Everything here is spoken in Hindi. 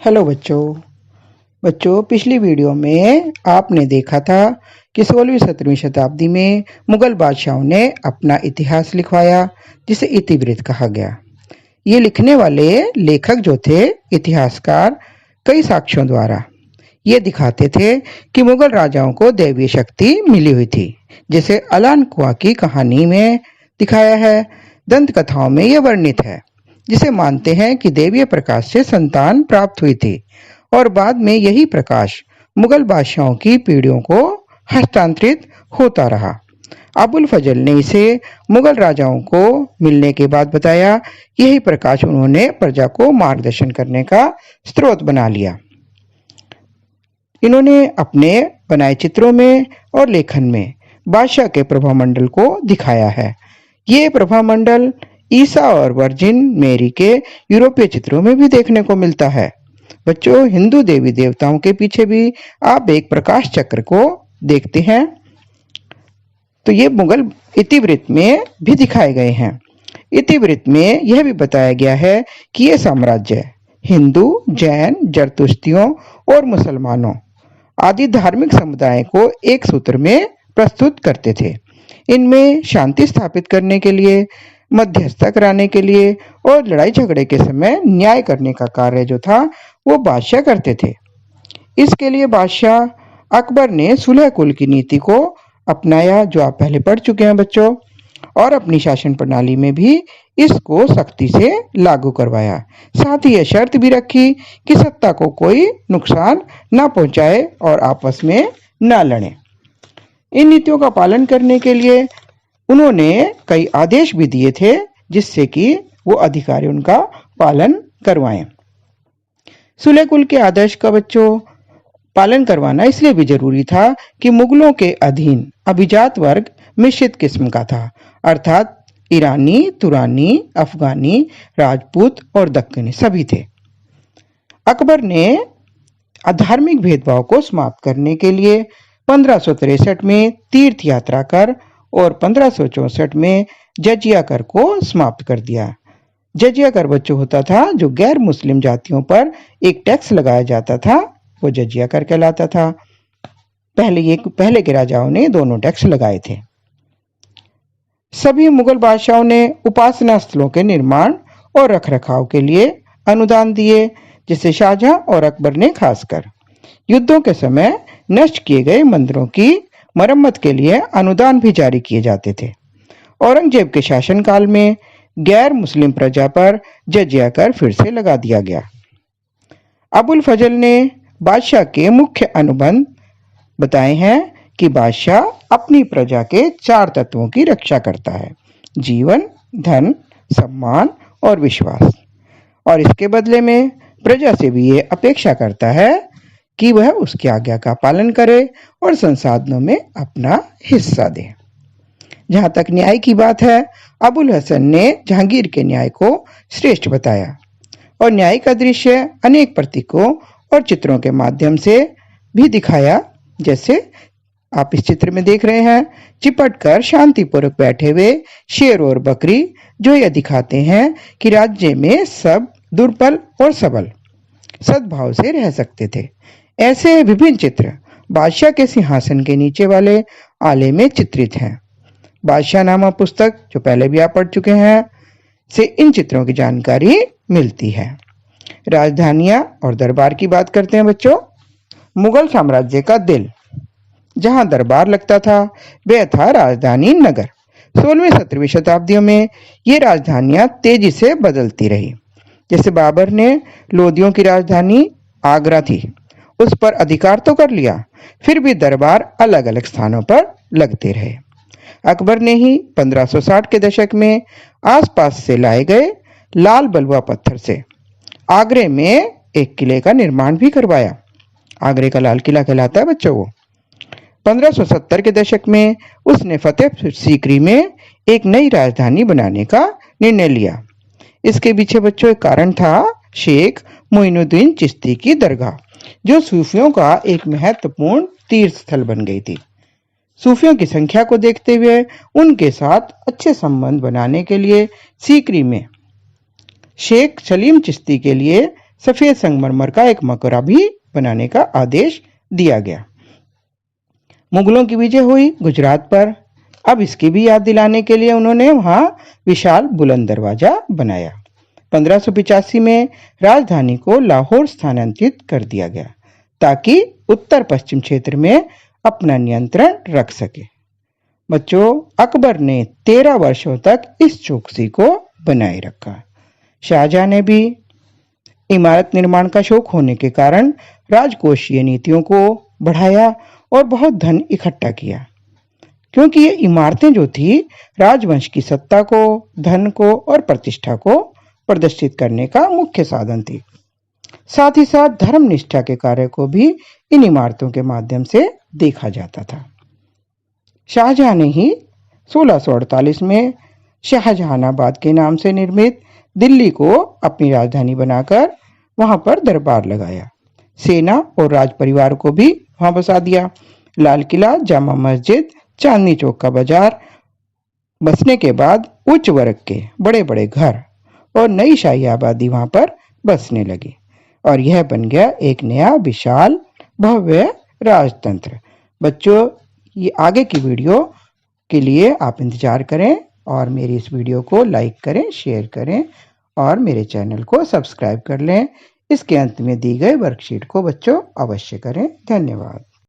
हेलो बच्चों पिछली वीडियो में आपने देखा था कि 16वीं-17वीं शताब्दी में मुगल बादशाहों ने अपना इतिहास लिखवाया जिसे इतिवृत्त कहा गया। ये लिखने वाले लेखक जो थे इतिहासकार कई साक्ष्यों द्वारा ये दिखाते थे कि मुगल राजाओं को दैवीय शक्ति मिली हुई थी, जिसे अलान कुआ की कहानी में दिखाया है। दंत कथाओं में यह वर्णित है, जिसे मानते हैं कि देवीय प्रकाश से संतान प्राप्त हुई थी और बाद में यही प्रकाश मुगल बादशाहों की पीढ़ियों को हस्तांतरित होता रहा। अबुल फजल ने इसे मुगल राजाओं को मिलने के बाद बताया। यही प्रकाश उन्होंने प्रजा को मार्गदर्शन करने का स्रोत बना लिया। इन्होंने अपने बनाए चित्रों में और लेखन में बादशाह के प्रभामंडल को दिखाया है। ये प्रभामंडल ईसा और वर्जिन मेरी के यूरोपीय चित्रों में भी देखने को मिलता है। बच्चों, हिंदू देवी देवताओं के पीछे भी आप एक प्रकाश चक्र को देखते हैं, तो ये मुगल इतिवृत्त में भी दिखाए गए हैं। इतिवृत्त में यह भी बताया गया है कि यह साम्राज्य हिंदू, जैन, जरतुश्तियों और मुसलमानों आदि धार्मिक समुदाय को एक सूत्र में प्रस्तुत करते थे। इनमें शांति स्थापित करने के लिए, मध्यस्थता कराने के लिए और लड़ाई झगड़े के समय न्याय करने का कार्य जो था वो बादशाह करते थे। इसके लिए बादशाह अकबर ने सुलह कुल की नीति को अपनाया, जो आप पहले पढ़ चुके हैं बच्चों, और अपनी शासन प्रणाली में भी इसको सख्ती से लागू करवाया। साथ ही यह शर्त भी रखी कि सत्ता को कोई नुकसान न पहुंचाए और आपस में न लड़े। इन नीतियों का पालन करने के लिए उन्होंने कई आदेश भी दिए थे, जिससे कि वो अधिकारी उनका पालन करवाएं। सुलह कुल के आदर्श का बच्चों पालन करवाना इसलिए भी जरूरी था कि मुगलों के अधीन अभिजात वर्ग मिश्रित किस्म का था, अर्थात ईरानी, तुरानी, अफगानी, राजपूत और दक्कनी सभी थे। अकबर ने धार्मिक भेदभाव को समाप्त करने के लिए 1563 में तीर्थ यात्रा कर और 1564 में जजिया कर को समाप्त कर दिया। जजिया कर बच्चों होता था जो गैर मुस्लिम जातियों पर एक टैक्स लगाया जाता था, वो जजिया कर कहलाता था। पहले के राजाओं ने दोनों टैक्स लगाए थे। सभी मुगल बादशाहों ने उपासना स्थलों के निर्माण और रखरखाव के लिए अनुदान दिए, जिसे शाहजहां और अकबर ने खासकर युद्धों के समय नष्ट किए गए मंदिरों की मरम्मत के लिए अनुदान भी जारी किए जाते थे। औरंगजेब के शासनकाल में गैर मुस्लिम प्रजा पर जजिया कर फिर से लगा दिया गया। अबुल फजल ने बादशाह के मुख्य अनुबंध बताए हैं कि बादशाह अपनी प्रजा के 4 तत्वों की रक्षा करता है: जीवन, धन, सम्मान और विश्वास। और इसके बदले में प्रजा से भी ये अपेक्षा करता है कि वह उसकी आज्ञा का पालन करे और संसाधनों में अपना हिस्सा दे। जहां तक न्याय की बात है, अबुल हसन ने जहांगीर के न्याय को श्रेष्ठ बताया और न्याय का दृश्य अनेक प्रतीकों और चित्रों के माध्यम से भी दिखाया। जैसे आप इस चित्र में देख रहे हैं, चिपट कर शांतिपूर्वक बैठे हुए शेर और बकरी, जो यह दिखाते हैं कि राज्य में सब दुर्बल और सबल सद्भाव से रह सकते थे। ऐसे विभिन्न चित्र बादशाह के सिंहासन के नीचे वाले आले में चित्रित हैं। बादशाहनामा पुस्तक, जो पहले भी आप पढ़ चुके हैं, से इन चित्रों की जानकारी मिलती है। राजधानियां और दरबार की बात करते हैं बच्चों। मुगल साम्राज्य का दिल जहां दरबार लगता था वह था राजधानी नगर। 16वीं-17वीं शताब्दियों में ये राजधानियां तेजी से बदलती रही। जैसे बाबर ने लोदियों की राजधानी आगरा थी, उस पर अधिकार तो कर लिया, फिर भी दरबार अलग अलग स्थानों पर लगते रहे। अकबर ने ही 1560 के दशक में आसपास से लाए गए लाल बलुआ पत्थर से आगरे में एक किले का निर्माण भी करवाया। आगरे का लाल किला कहलाता है बच्चों वो। 1570 के दशक में उसने फतेह सीकरी में एक नई राजधानी बनाने का निर्णय लिया। इसके पीछे बच्चों एक कारण था शेख मोइनुद्दीन चिश्ती की दरगाह, जो सूफियों का एक महत्वपूर्ण तीर्थ स्थल बन गई थी। सूफियों की संख्या को देखते हुए उनके साथ अच्छे संबंध बनाने के लिए सीकरी में शेख सलीम चिश्ती के लिए सफेद संगमरमर का एक मकबरा भी बनाने का आदेश दिया गया। मुगलों की विजय हुई गुजरात पर। अब इसकी भी याद दिलाने के लिए उन्होंने वहां विशाल बुलंद दरवाजा बनाया। 1585 में राजधानी को लाहौर स्थानांतरित कर दिया गया ताकि उत्तर पश्चिम क्षेत्र में अपना नियंत्रण रख सके। बच्चों, अकबर ने 13 वर्षों तक इस चौकसी को बनाए रखा। शाहजहां ने भी इमारत निर्माण का शौक होने के कारण राजकोषीय नीतियों को बढ़ाया और बहुत धन इकट्ठा किया, क्योंकि ये इमारतें जो थी राजवंश की सत्ता को, धन को और प्रतिष्ठा को प्रदर्शित करने का मुख्य साधन थी। साथ ही साथ धर्म निष्ठा के कार्य को भी इन इमारतों के माध्यम से देखा जाता था। शाहजहां ने ही 1648 में शाहजहानाबाद के नाम से निर्मित दिल्ली को अपनी राजधानी बनाकर वहां पर दरबार लगाया। सेना और राज परिवार को भी वहां बसा दिया। लाल किला, जामा मस्जिद, चांदनी चौक का बाजार बसने के बाद उच्च वर्ग के बड़े बड़े घर और नई शाही आबादी वहां पर बसने लगी और यह बन गया एक नया विशाल भव्य राजतंत्र। बच्चों, ये आगे की वीडियो के लिए आप इंतजार करें और मेरी इस वीडियो को लाइक करें, शेयर करें और मेरे चैनल को सब्सक्राइब कर लें। इसके अंत में दी गई वर्कशीट को बच्चों अवश्य करें। धन्यवाद।